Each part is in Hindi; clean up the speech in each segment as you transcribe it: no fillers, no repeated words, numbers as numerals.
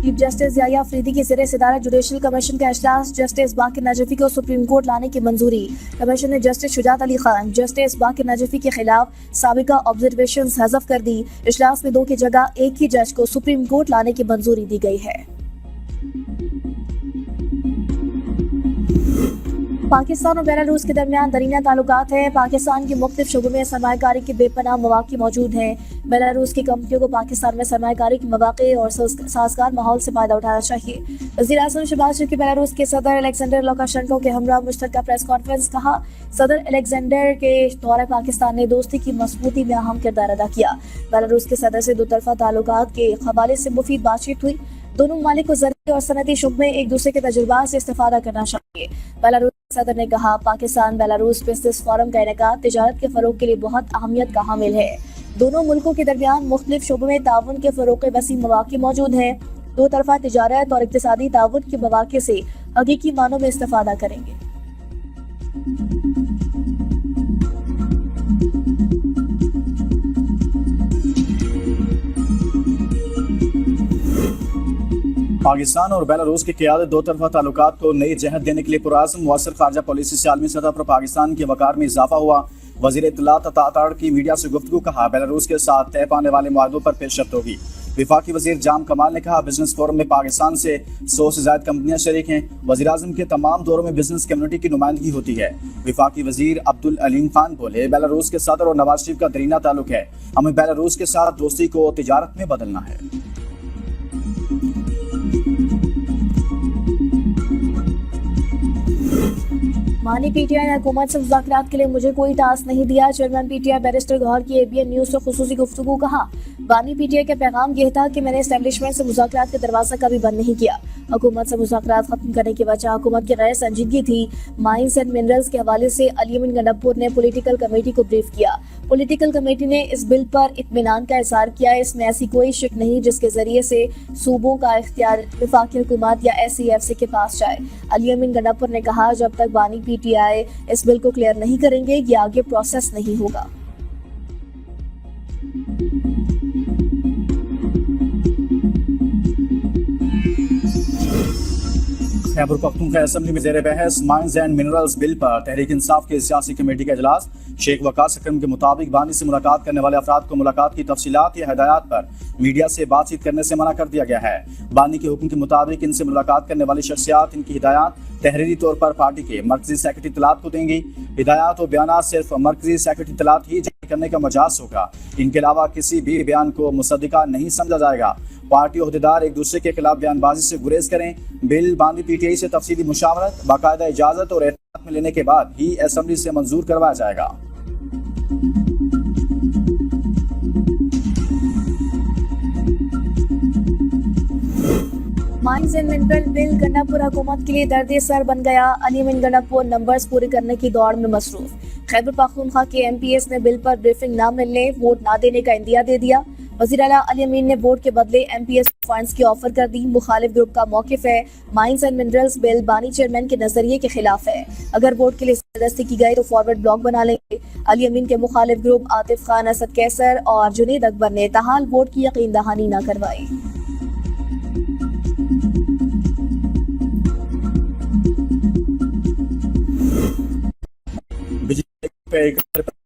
चीफ जस्टिस याह्या अफरीदी की ज़ेरे सदारत जुडिशल कमीशन का इजलास। जस्टिस बाकिर नजफी को सुप्रीम कोर्ट लाने की मंजूरी। कमीशन ने जस्टिस शुजात अली खान, जस्टिस बाकिर नजफी के खिलाफ साबिका ऑब्जर्वेशंस हज़फ कर दी। इजलास में 2 की जगह 1 ही जज को सुप्रीम कोर्ट लाने की मंजूरी दी गई है। पाकिस्तान और बेलारूस के दरमियान दरीना ताल्लुकात हैं। पाकिस्तान के मुख्तलिफ शोबों में सरमायाकारी के बेपनाह मौक़े मौजूद हैं। बेलारूस की कंपनियों को पाकिस्तान में सरमायाकारी के मौक़े और साजगार माहौल से फ़ायदा उठाना चाहिए। वज़ीर-ए-आज़म शहबाज शरीफ की बेलारूस के सदर अलेक्जेंडर लुकाशेंको के हमरा मुश्तरका प्रेस कॉन्फ्रेंस। कहा, सदर अलेक्जेंडर के दौरे पाकिस्तान ने दोस्ती की मजबूती में अहम किरदार अदा किया। बेलारूस के सदर से 2 तरफ़ा ताल्लुकात के हवाले से मुफीद बातचीत हुई। दोनों ममालिक को ज़रूरी और सनती शुब में एक दूसरे के तजुर्बात से इस्तेफादा करना चाहिए। बेलारूस सदर ने कहा, पाकिस्तान बेलारूस बिजनेस फोरम का इनेकाद तिजारत के फ़रोग के लिए बहुत अहमियत का हामिल है। दोनों मुल्कों के दरमियान मुख्तलिफ शोबों में ताउन के फ़रोग़ वसी मौक़े मौजूद हैं। 2 तरफ़ा तिजारत और इक़्तिसादी ताउन के मौक़े से हकीकी मानों में इस्तेफादा करेंगे। पाकिस्तान और बेलारूस की क़यादत 2 तरफ़ा ताल्लुकात को नई जहत देने के लिए पुरअज़्म। मुअस्सर ख़ारजा पॉलिसी से आलमी सतह पर पाकिस्तान के वक़ार में इजाफा हुआ। वज़ीर इत्तलात अता की मीडिया से गुफ्तगू। कहा, बेलारूस के साथ तय पाने वाले मुआहदों पर पेशरफ्त होगी। वफाकी वज़ीर जाम कमाल ने कहा, बिजनेस फोरम में पाकिस्तान से 100 से ज़ायद कंपनियां शरीक हैं। वज़ीर-ए-आज़म के तमाम दौरों में बिजनेस कम्युनिटी की नुमाइंदगी होती है। वफाकी वज़ीर अब्दुल अलीम खान बोले, बेलारूस के सदर और नवाज शरीफ का दरीना ताल्लुक है। हमें बेलारूस के साथ दोस्ती को तिजारत में बदलना है। मानी पीटीआई ने हुकूमत से मुज़ाकरात के लिए मुझे कोई टास्क नहीं दिया। चेयरमैन पीटीआई बैरिस्टर गौहर की एबीएन न्यूज़ से खुसूसी गुफ्तगू। कहा, बानी पीटीआई का पैगाम यह था कि मैंने एस्टेब्लिशमेंट से मुज़ाकरात का दरवाज़ा कभी बंद नहीं किया। हुकूमत से मुज़ाकरात खत्म करने की वजह हुकूमत की गैर संजीदगी थी। माइंस एंड मिनरल्स के हवाले से अली अमीन गंडापुर ने पॉलिटिकल कमेटी को ब्रीफ किया। पॉलिटिकल कमेटी ने इस बिल पर इत्मीनान का इज़हार किया। इसमें ऐसी कोई शक नहीं जिसके जरिए से सूबों का इख्तियार वफाकी हुकूमत या SCFC के पास जाए। अली अमीन गंडापुर ने कहा, जब तक बानी पीटीआई इस बिल को क्लियर नहीं करेंगे ये आगे प्रोसेस नहीं होगा। खैबर पख्तूनख्वा असेंबली में ज़ेर बहस माइंस एंड मिनरल्स बिल पर तहरीक इंसाफ की सियासी कमेटी का इजलास। शेख वकास अकरम के मुताबिक बानी से मुलाकात करने वाले अफराद को मुलाकात की तफसीलात या हिदायत पर मीडिया से बातचीत करने से मना कर दिया गया है। बानी के हुक्म के मुताबिक इनसे मुलाकात करने वाली शख्सियात इनकी हिदायत तहरीरी तौर पर पार्टी के मरकजी सेक्रेटरी इत्तलात को देंगी। हिदायत और बयान सिर्फ मरकजी सेक्रेटरी इत्तलात ही जारी करने का मजाज होगा। इनके अलावा किसी भी बयान को मुसद्दिका नहीं समझा जाएगा। पार्टी ओहदेदार एक दूसरे के खिलाफ बयानबाजी से गुरेज करें। बिल बानी पीटीआई से तफसीली मुशावरत, बाकायदा इजाजत और एतमाद में लेने के बाद ही असेंबली से मंजूर करवाया जाएगा। Mines and mineral bill Gandapur हुकूमत के लिए दर्द सर बन गया। अली अमीन गंडापुर नंबर्स पूरे करने की दौड़ में मसरूफ। खैबर पख्तूनख्वा के MPs ने बिल पर ब्रीफिंग न मिलने, वोट न देने का इंदिया दे दिया। वज़ीर आला अली अमीन ने वोट के बदले MPs फंड्स की ऑफर कर दी। मुखालिफ ग्रुप का मौकिफ है, माइंस एंड मिनरल्स बिल बानी चेयरमैन के नजरिए के खिलाफ है। अगर वोट के लिए जबरदस्ती की गई तो फॉरवर्ड ब्लॉक बना लेंगे। अली अमीन के मुखालिफ ग्रुप आतिफ खान, असद कैसर और जुनेद अकबर ने ताहाल वोट की यकीन दहानी न करवाई।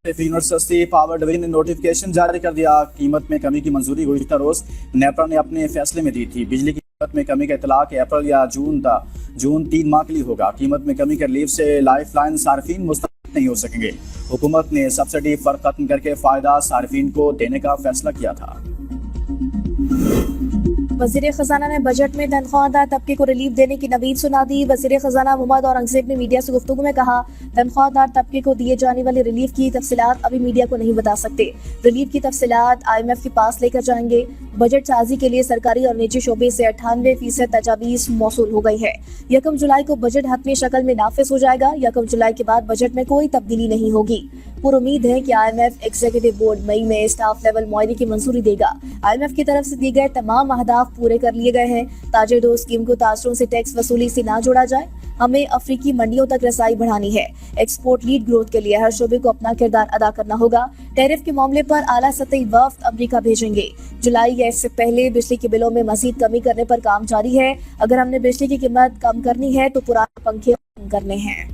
यूनिवर्सिटी पावर डिवीजन ने नोटिफिकेशन जारी कर दिया। कीमत में कमी की मंजूरी गुज़िश्ता रोज नेपरा ने अपने फैसले में दी थी। बिजली की कीमत में कमी का इतलाक अप्रैल या जून 3 माह के लिए होगा। कीमत में कमी के रिलीफ से लाइफ लाइन सार्फिन मुस्तफ़ीद नहीं हो सकेंगे। हुकूमत ने सब्सिडी फर्क खत्म करके फायदा सार्फिन को देने का फैसला किया था। वज़ीर ख़जाना ने बजट में तनख्वाहदार तबके को रिलीफ देने की नवीद सुना दी। वज़ीर ख़जाना मोहम्मद औरंगज़ेब ने मीडिया से गुफ्तगू में कहा, तनख्वाहदार तबके को दिए जाने वाली रिलीफ की तफसीलात अभी मीडिया को नहीं बता सकते। रिलीफ की तफसीलात IMF के पास लेकर जाएंगे। बजट साजी के लिए सरकारी और निजी शोबे से 98% तजावीज़ मौसूल हो गई है। 1 जुलाई को बजट हतमी शक्ल में नाफिज हो जाएगा। 1 जुलाई के बाद बजट में कोई तब्दीली नहीं होगी। पूरी उम्मीद है कि IMF एग्जीक्यूटिव बोर्ड मई में स्टाफ लेवल मुआयने की मंजूरी देगा। IMF की तरफ से दिए गए तमाम अहदाफ पूरे कर लिए गए हैं। ताजिर दो स्कीम को तासरों से टैक्स वसूली से ना जोड़ा जाए। हमें अफ्रीकी मंडियों तक रसाई बढ़ानी है। एक्सपोर्ट लीड ग्रोथ के लिए हर शोबे को अपना किरदार अदा करना होगा। टैरिफ के मामले पर आला सतही वफ्द अमेरिका भेजेंगे। जुलाई या इससे पहले बिजली के बिलों में मजीद कमी करने पर काम जारी है। अगर हमने बिजली की कीमत कम करनी है तो पुराने पंखे कम करने हैं।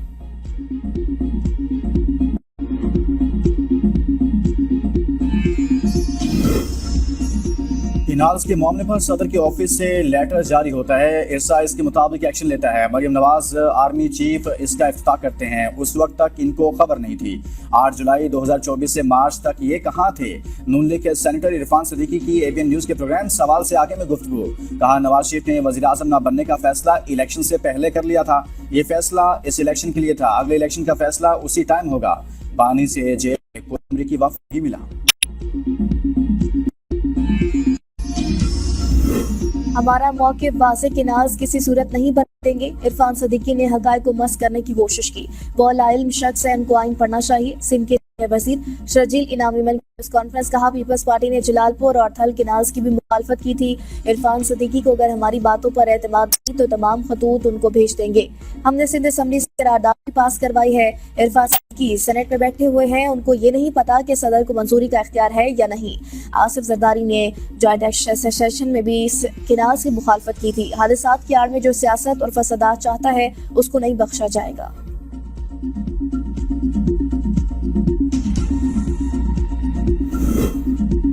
इनाल्स के मामले पर सदर के ऑफिस से लेटर जारी होता है। इरसा इसके मुताबिक एक्शन लेता है। मरियम नवाज आर्मी चीफ इसका इफ्ताह करते हैं। उस वक्त तक इनको खबर नहीं थी। 8 जुलाई 2024 से मार्च तक ये कहाँ थे? नून लीग के सेनेटर इरफान सदीकी की एबीएन न्यूज के प्रोग्राम सवाल से आगे में गुफ्तगू। कहा, नवाज शरीफ ने वजीर आजम न बनने का फैसला इलेक्शन से पहले कर लिया था। ये फैसला इस इलेक्शन के लिए था। अगले इलेक्शन का फैसला उसी टाइम होगा। बानी से जेल में कोई अमरीकी वफ्द भी मिला। हमारा मौक़िफ़ वाज़े कि नाज किसी सूरत नहीं बदलेंगे। इरफान सदीकी ने हक़ाइक़ को मस करने की कोशिश की। बौला इल्म शख्स है, इनको आइन पढ़ना चाहिए। सिंध के वज़ीर शर्जील इनामी मिल कॉन्फ्रेंस कहा, पीपल्स पार्टी ने जलालपुर और थल के नाज की भी मुखालफत की थी। इरफान सदीकी को अगर हमारी बातों पर एतमाद नहीं तो तमाम खतूत उनको भेज देंगे। हमने सिंध असम्बली से करारदाद भी पास करवाई है। इरफान सदीकी सेनेट में बैठे हुए हैं, उनको ये नहीं पता कि सदर को मंजूरी का इख्तियार है या नहीं। आसिफ जरदारी ने जॉइंट सेशन में भी इस किनाज की मुखालफत की थी। हादसात की आड़ में जो सियासत और फसादात चाहता है उसको नहीं बख्शा जाएगा।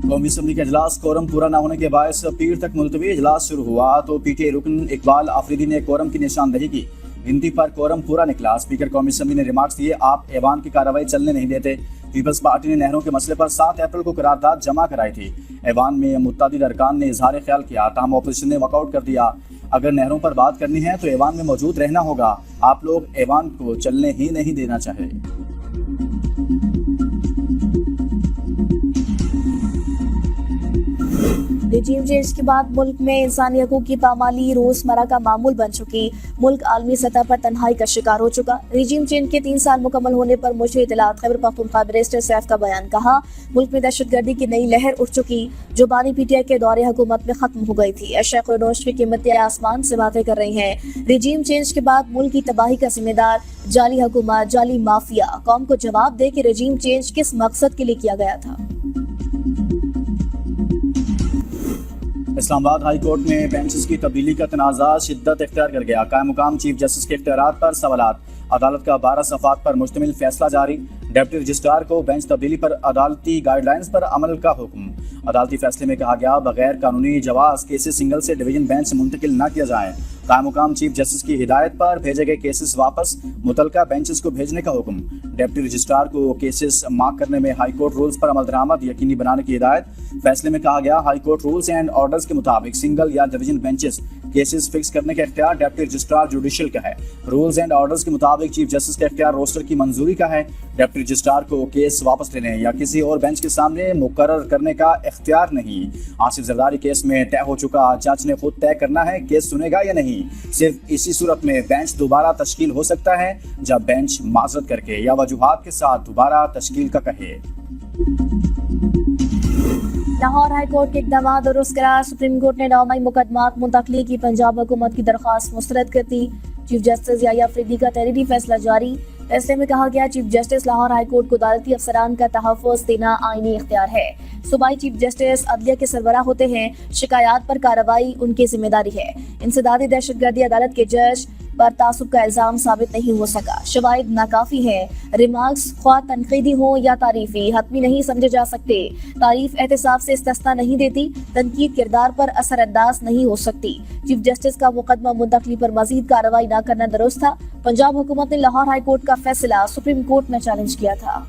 कौमी असम्बली का इजलास कोरम पूरा न होने के बायस पीर तक मुलतवी इजलास शुरू हुआ तो पीटीआई रुकन इकबाल आफरीदी ने कोरम की निशानदही की। गिनती पर कोरम पूरा निकला। स्पीकर कौमी असम्बली ने रिमार्क्स दिए, आप ऐवान की कार्रवाई चलने नहीं देते। पीपल्स पार्टी ने नहरों के मसले पर 7 अप्रैल को करारदाद जमा कराई थी। ऐवान में मुत्तअद्दिद अरकान ने इजहार ख्याल किया, ताहम अपोजिशन ने वॉकआउट कर दिया। अगर नहरों पर बात करनी है तो ऐवान में मौजूद रहना होगा। आप लोग ऐवान को चलने ही नहीं देना चाहे। रिजीम चेंज के बाद मुल्क में इंसानी हकूक की पामाली रोजमर्रा का मामूल बन चुकी। मुल्क आलमी सतह पर तन्हाई का शिकार हो चुका। रिजीम चेंज के 3 साल मुकम्मल होने पर मुशीर इत्तलात खैबर पख्तूनख्वा बैरिस्टर सैफ का बयान। कहा, मुल्क में दहशतगर्दी की नई लहर उठ चुकी जो बानी पीटीआई के दौरे हुकूमत में खत्म हो गई थी। अशिया खुर्दोश की कीमतें आसमान से बातें कर रही हैं। रिजीम चेंज के बाद मुल्क की तबाही का जिम्मेदार जाली हुकूमत, जाली माफिया। कौम को जवाब दे कि रिजीम चेंज किस मकसद के लिए किया गया था। इस्लामाबाद हाई कोर्ट में बेंचेस की तब्दीली का तनाज़ा शिद्दत इख्तियार कर गया। कायम मुकाम चीफ जस्टिस के इख्तियारात पर सवालात। अदालत का 12 सफ़ात पर मुश्तमिल फैसला जारी। डिप्टी रजिस्ट्रार को बेंच तब्दीली पर अदालती गाइडलाइंस पर अमल का हुक्म। अदालती फैसले में कहा गया, बगैर कानूनी जवाज़ केसेस सिंगल से डिवीजन बेंच मुंतकिल न किया जाए। कायम मुकाम चीफ जस्टिस की हिदायत पर भेजे गए केसेस वापस मुतलका बेंचेस को भेजने का हुक्म। डिप्टी रजिस्ट्रार को केसेस मार्क करने में हाई कोर्ट रूल्स पर अमल दरामद यकीनी बनाने की हिदायत। फैसले में कहा गया, high court rules and orders के मुताबिक सिंगल या डिवीजन बेंचेस केसेस फिक्स करने का इख्तियार डिप्टी रजिस्ट्रार जुडिशियल का है। रूल्स एंड ऑर्डर्स के मुताबिक चीफ जस्टिस का इख्तियार रोस्टर की मंजूरी का है। डिप्टी रजिस्ट्रार को केस वापस लेने या किसी और बेंच के सामने मुकर्रर करने का इख्तियार नहीं। आसिफ जरदारी केस में तय हो चुका, जज ने खुद तय करना है केस सुनेगा या नहीं। सिर्फ इसी सूरत में बेंच दोबारा तश्कील हो सकता है जब बेंच माजरत करके या वजूहात के साथ दोबारा तश्कील का कहे। लाहौर हाई कोर्ट के इक़दाम दुरुस्त करार। सुप्रीम कोर्ट ने 9 मई मुकदमात मुंतकली की पंजाब हुकूमत की दरख्वास्त मुस्तरद कर दी। चीफ जस्टिस याह्या अफरीदी का तहरीरी फैसला जारी। फैसले में कहा गया, chief justice Lahore high court को अदालती अफसरान का तहफ़्फ़ुज़ देना आईनी इख्तियार है। सूबाई चीफ जस्टिस अदलिया के सरबराह होते हैं। शिकायत पर कार्रवाई उनकी जिम्मेदारी है। इंसदादी दहशतगर्दी अदालत के जज पर तासुब का इल्जाम साबित नहीं हो सका। शवाहिद नाकाफी है। रिमार्क्स ख्वाह तनकीदी हो या तारीफी हतमी नहीं समझे जा सकते। तारीफ एहतसाब से इस्तिस्ना नहीं देती। तनकीद किरदार पर असरअंदाज नहीं हो सकती। चीफ जस्टिस का मुकदमा मुंतकली पर मजीद कार्रवाई न करना दुरुस्त था। पंजाब हुकूमत ने लाहौर हाई कोर्ट का फैसला सुप्रीम कोर्ट में चैलेंज किया था।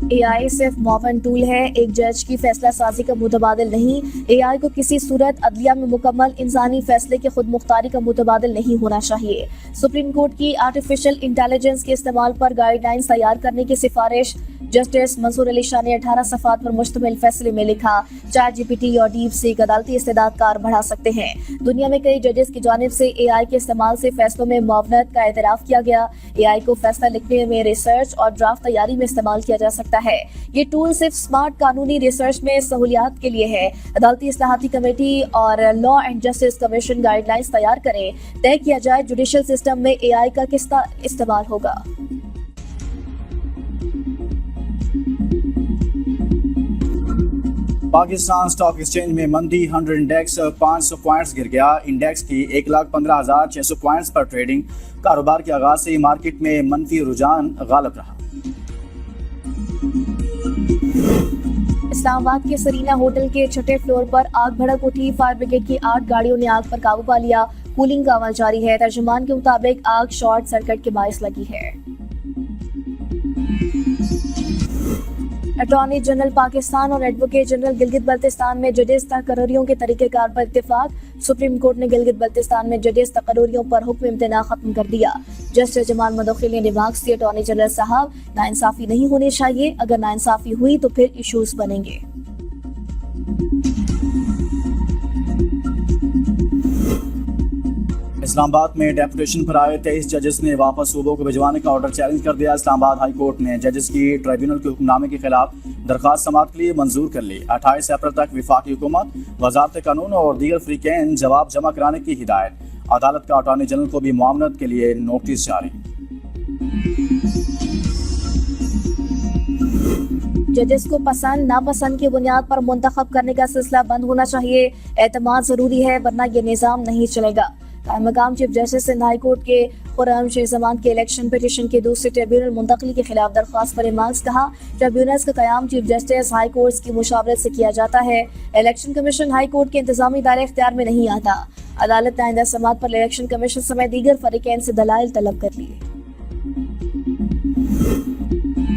AI सिर्फ मॉवन टूल है, एक जज की फैसला साजी का मुतबादिल नहीं। AI को किसी सूरत अदलिया में मुकम्मल इंसानी फैसले की खुद मुख्तारी का मुतबादिल नहीं होना चाहिए। सुप्रीम कोर्ट की आर्टिफिशियल इंटेलिजेंस के इस्तेमाल पर गाइडलाइंस तैयार करने की सिफारिश जस्टिस मंसूर अली शाह ने 18 सफ़ात पर मुश्तमिल फैसले में लिखा। ChatGPT और डीप सीक अदालती इस्तेदाद कार बढ़ा सकते हैं। दुनिया में कई जजेस की जानिब से AI के इस्तेमाल से फैसलों में मुआवनत का एतराफ़ किया गया। AI को फैसला लिखने में, रिसर्च और ड्राफ्ट तैयारी में इस्तेमाल किया जा सकता है। सकता है। ये टूल सिर्फ स्मार्ट कानूनी रिसर्च में सहूलियात के लिए है। अदालती इस्लाहाती कमेटी और law and justice commission guidelines तैयार करें, तय किया जाए जुडिशल सिस्टम में AI का किस तरह इस्तेमाल होगा। पाकिस्तान स्टॉक एक्सचेंज में मंदी, 100 इंडेक्स 500 पॉइंट्स गिर गया। इंडेक्स की 1,15,600 पॉइंट्स पर ट्रेडिंग। कारोबार के आगाज से ही मार्केट में मनफी रुझान गालिब रहा। इस्लामाबाद के सरीना होटल के छठे फ्लोर पर आग भड़क उठी। फायर ब्रिगेड की 8 गाड़ियों ने आग पर काबू पा लिया। कूलिंग का अमल जारी है। तर्जुमान के मुताबिक आग शॉर्ट सर्किट के बायस लगी है। अटॉर्नी जनरल पाकिस्तान और एडवोकेट जनरल गिलगित बल्तिस्तान में जजेस तकर्रियों के तरीक़ेकार पर इत्तेफाक। सुप्रीम कोर्ट ने गिलगित बल्तिस्तान में जजेस तकर्रियों पर हुक्म इम्तना खत्म कर दिया। जस्टिस जमाल मदखिल ने रिमार्क्स दिए, अटॉर्नी जनरल साहब, नाइंसाफी नहीं होनी चाहिए। अगर नाइंसाफी हुई तो फिर इश्यूज बनेंगे। इस्लामाबाद में डेपुटेशन पर आए 23 जजेस ने वापस सूबों को भिजवाने का ऑर्डर चैलेंज कर दिया। इस्लामाबाद हाई कोर्ट ने जजेस की ट्राइब्यूनल के हुक्मनामे के खिलाफ दरख्वास्त समाअत के लिए मंजूर कर ली। 28 अप्रैल तक वफाकी हुकूमत, वजारत कानून और दीगर फ्रीकैन जवाब जमा कराने की हिदायत। अदालत का अटॉर्नी जनरल को भी मामलत के लिए नोटिस जारी। जजेस को पसंद नापसंद की बुनियाद पर मुंतखब करने का सिलसिला बंद होना चाहिए। एतमाद जरूरी है, वरना ये निज़ाम नहीं चलेगा। मकाम chief justice Sindh high court के खुर्रम शेख जमान के इलेक्शन पिटीशन के दूसरे ट्रिब्यूनल मुंतकली के खिलाफ दरख्वास्त पर रिमार्क्स कहा, ट्रिब्यूनल्स का क़याम चीफ जस्टिस हाई कोर्ट की मुशावरत से किया जाता है। इलेक्शन कमीशन हाई कोर्ट के इंतजामी दायरे इख्तियार में नहीं आता। अदालत ने आइंदा समाअत पर इलेक्शन कमीशन समेत दीगर फरीकैन से दलाइल तलब कर लिए।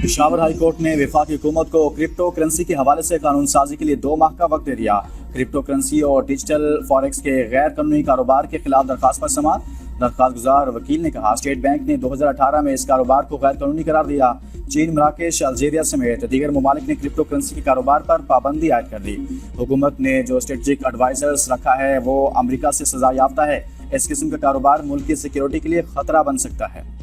पेशावर हाई कोर्ट ने वफाकी हुकूमत को क्रिप्टो करेंसी के हवाले से कानून साजी के लिए 2 माह का वक्त दे दिया। क्रिप्टो करेंसी और डिजिटल फॉरेक्स के गैर कानूनी कारोबार के खिलाफ दरख्वास्त पर समाअत। दरख्वास्त गुजार वकील ने कहा, स्टेट बैंक ने 2018 में इस कारोबार को गैर कानूनी करार दिया। चीन, मराकेश, अल्जीरिया समेत दीगर ममालिक ने क्रिप्टो करेंसी के कारोबार पर पाबंदी आयद कर दी। हुकूमत ने जो स्ट्रेटेजिक एडवाइजर्स रखा है वो अमरीका से सजा याफ्ता है। इस किस्म का कारोबार मुल्क की सिक्योरिटी के लिए खतरा बन सकता है।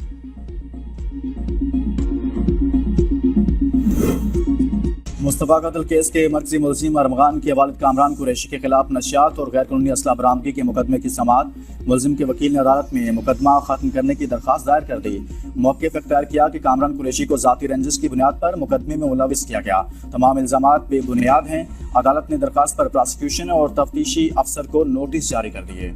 मुस्तफ़ा कत्ल केस के मरकजी मुलजिम अरमगान के वालिद कामरान कुरैशी के खिलाफ नशियात और गैर कानूनी असला बरामदगी के मुकदमे की समाअत। मुलजिम के वकील ने अदालत में मुकदमा खत्म करने की दरख्वास्त दायर कर दी। मौक़िफ़ इख्तियार किया कि कामरान कुरैशी को ज़ाती रंजिश की बुनियाद पर मुकदमे में मुलविस किया गया। तमाम इल्ज़ामात बेबुनियाद हैं। अदालत ने दरख्वास्त पर प्रोसिक्यूशन और तफ्तीशी अफसर को नोटिस जारी कर दिए।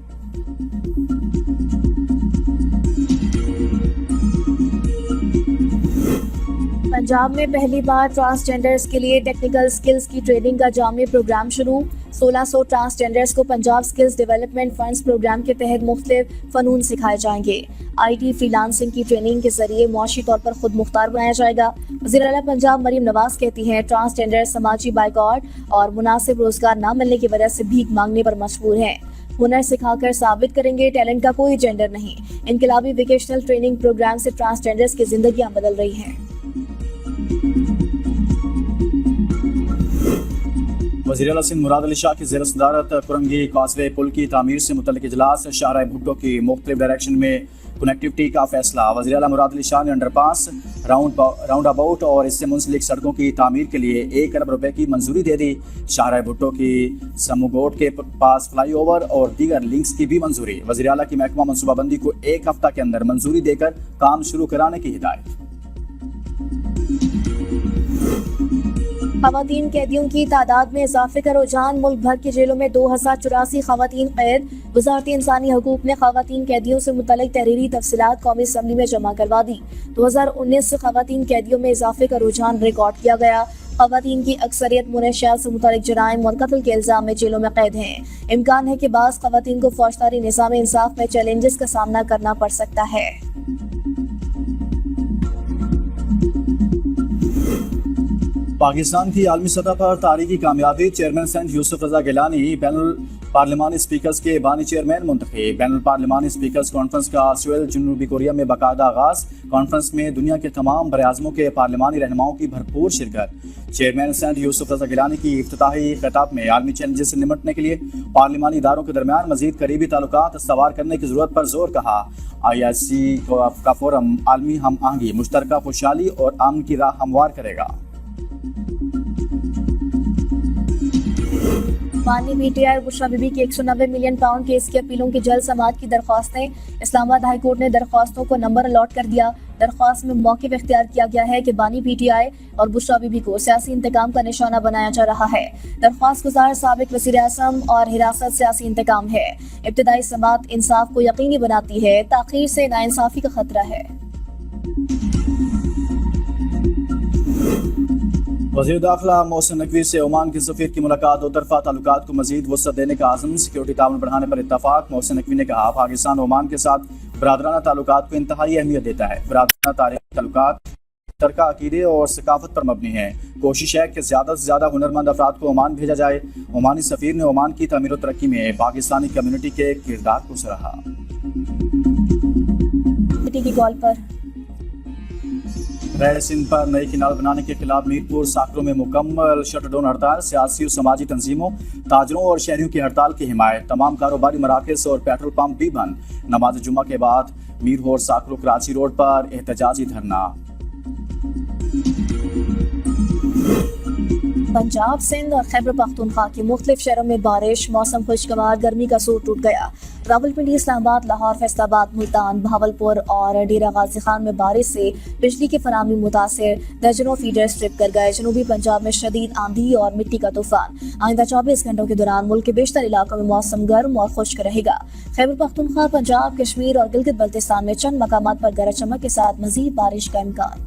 पंजाब में पहली बार ट्रांसजेंडर्स के लिए टेक्निकल स्किल्स की ट्रेनिंग का जामी प्रोग्राम शुरू। 1600 ट्रांसजेंडर्स को Punjab skills development funds program के तहत मुख्तलिफ फ़नून सिखाए जाएंगे। IT फ्रीलांसिंग की ट्रेनिंग के जरिए मुआशी तौर पर खुद मुख्तार बनाया जाएगा। वज़ीर आला पंजाब मरीम नवाज कहती हैं, ट्रांसजेंडर समाजी बाइकआउट और मुनासिब रोजगार न मिलने की वजह से भीख मांगने पर मजबूर हैं। हुनर सिखाकर साबित करेंगे टैलेंट का कोई जेंडर नहीं। इनकलाबी वोकेशनल ट्रेनिंग प्रोग्राम से ट्रांसजेंडर्स की जिंदगियां बदल रही हैं। वज़ीर आला सिंध मुराद अली शाह की ज़ेर सदारत कुरंगी कॉजवे पुल की तामीर से मुतल्लिक़ इजलास। शाहराह भुट्टो की मुख्तलिफ डायरेक्शन में कनेक्टिविटी का फैसला। वज़ीर आला मुराद अली शाह ने अंडरपास, राउंड अबाउट और इससे मुंसलिक सड़कों की तामीर के लिए 1 अरब रुपए की मंजूरी दे दी। शाहराह भुट्टो की समूगोट के पास फ्लाईओवर और दीगर लिंक्स की भी मंजूरी। वज़ीर आला की महकमा मनसूबाबंदी को 1 हफ्ता के अंदर मंजूरी देकर काम शुरू कराने की हिदायत। खवातीन कैदियों की तादाद में इजाफे का रुझान। मुल्क भर की जेलों में 2084 खवातीन कैद। वज़ारत इंसानी हकूक़ ने खवातीन कैदियों से मुतल्लिक़ तहरीरी तफसीलात कौमी असम्बली में जमा करवा दी। 2019 से खवातीन कैदियों में इजाफे का रुझान रिकॉर्ड किया गया। खवातीन की अक्सरियत मुनशियात से मुतल्लिक़ जराइम और कत्ल के इल्ज़ाम में जेलों में कैद हैं। इम्कान है कि बाज़ खवातीन को फौजदारी निज़ाम इंसाफ में चैलेंजेस का सामना करना पड़ सकता है। पाकिस्तान की आलमी सतह पर तारीखी कामयाबी। चेयरमैन सेंट यूसुफ रजा गिलानी बैनुल पार्लिमानी स्पीकर्स के बानी चेयरमैन मुंतखब। बैनुल पार्लिमानी स्पीकर्स कॉन्फ्रेंस का सियोल जनूबी कोरिया में बाकायदा आगाज। कॉन्फ्रेंस में दुनिया के तमाम बराआज़मों के पार्लिमानी रहनुमाओं की भरपूर शिरकत। चेयरमैन सेंट यूसुफ रजा गिलानी की इफ्तिताही खिताब में आलमी चैलेंजेस से निपटने के लिए पार्लिमानी इदारों के दरमियान मजीद करीबी ताल्लुकात इस्तवार करने की जरूरत पर जोर कहा। IIC का फोरम आलमी हम आहंगी, मुश्तरका खुशहाली और अमन की राह हमवार करेगा। जापान ने PTI और बुशरा बीबी की 190 मिलियन पाउंड केस की अपीलों की जल्द समाअत की दरख्वास्तें। इस्लामाबाद हाई कोर्ट ने दरख्वास्तों को नंबर अलॉट कर दिया। दरख्वास्त में मौक़िफ़ इख्तियार किया गया है कि बानी PTI और बुशरा बीबी को सियासी इंतकाम का निशाना बनाया जा रहा है। दरख्वास्त गुजार साबिक वज़ीर आज़म और हिरासत सियासी इंतकाम है। इब्तिदाई समाअत इंसाफ को यकीनी बनाती है, ताख़ीर से नाइंसाफ़ी का खतरा है। वज़ीर दाखिला मोहसिन नकवी से ओमान के सफ़ीर की मुलाकात। दो तरफ़ा ताल्लुकात को मज़ीद वसअत देने का आज़म। सिक्योरिटी ताउन बढ़ाने पर इत्तफ़ाक़। मोहसिन नकवी ने कहा, पाकिस्तान ओमान के साथ बरादराना ताल्लुकात को इंतहाई अहमियत देता है। बरादराना तारीख़ी ताल्लुकात तरका अक़ीदे और सकाफ़त पर मबनी है। कोशिश है कि ज़्यादा से ज़्यादा हुनरमंद अफराद को ओमान भेजा जाए। ओमानी सफ़ीर ने ओमान की तमीर और तरक्की में पाकिस्तानी कम्यूनिटी के किरदार को सराहा। की कॉल पर रह सिंध पर नई किनाल बनाने के खिलाफ मीरपुर साकरों में मुकम्मल शटडाउन हड़ताल। सियासी और समाजी तंजीमों, ताजरों और शहरियों की हड़ताल की हिमायत। तमाम कारोबारी मराकज़ और पेट्रोल पंप भी बंद। नमाज जुम्मा के बाद मीरपुर साकरों कराची रोड पर एहतजाजी धरना। पंजाब, सिंध और खैबर पख्तूनख्वा के मुख्तलिफ शहरों में बारिश। मौसम खुशगवार, गर्मी का सूर टूट गया। रावलपिंडी, इस्लामाबाद, लाहौर, फैसलाबाद, मुल्तान, बहावलपुर और डेरा गाजी खान में बारिश से बिजली की फराहमी मुतासिर। दर्जनों फीडर स्ट्रिप कर गए। जनूबी पंजाब में शदीद आंधी और मिट्टी का तूफान। आइंदा 24 घंटों के दौरान मुल्क के बेशतर इलाकों में मौसम गर्म और खुश्क रहेगा। खैबर पख्तूनख्वा, पंजाब, कश्मीर और गिलगित बल्तिस्तान में चंद मकामात पर गरज चमक के साथ मजीद बारिश का इम्कान।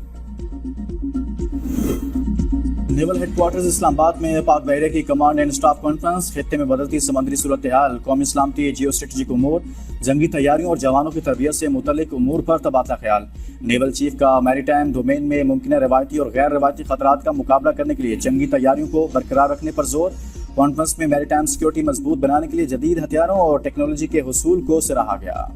नेवल हेडक्वार्टर्स इस्लामाबाद में पाक बहरे की कमांड एंड स्टाफ कॉन्फ्रेंस। खित्ते में बदलती समंदरी सूरत हाल, कौमी सलामती, जियो स्ट्रेटजिक उमूर, जंगी तैयारियों और जवानों की तरबियत से मुतल्लिक उमूर पर तबादला ख्याल। नेवल चीफ का मैरीटाइम डोमेन में मुमकिन रवायती और गैर रवायती खतरात का मुकाबला करने के लिए जंगी तैयारियों को बरकरार रखने पर जोर। कॉन्फ्रेंस में मैरीटाइम सिक्योरिटी मजबूत बनाने के लिए जदीद हथियारों और टेक्नोलॉजी के हुसूल को सराहा गया।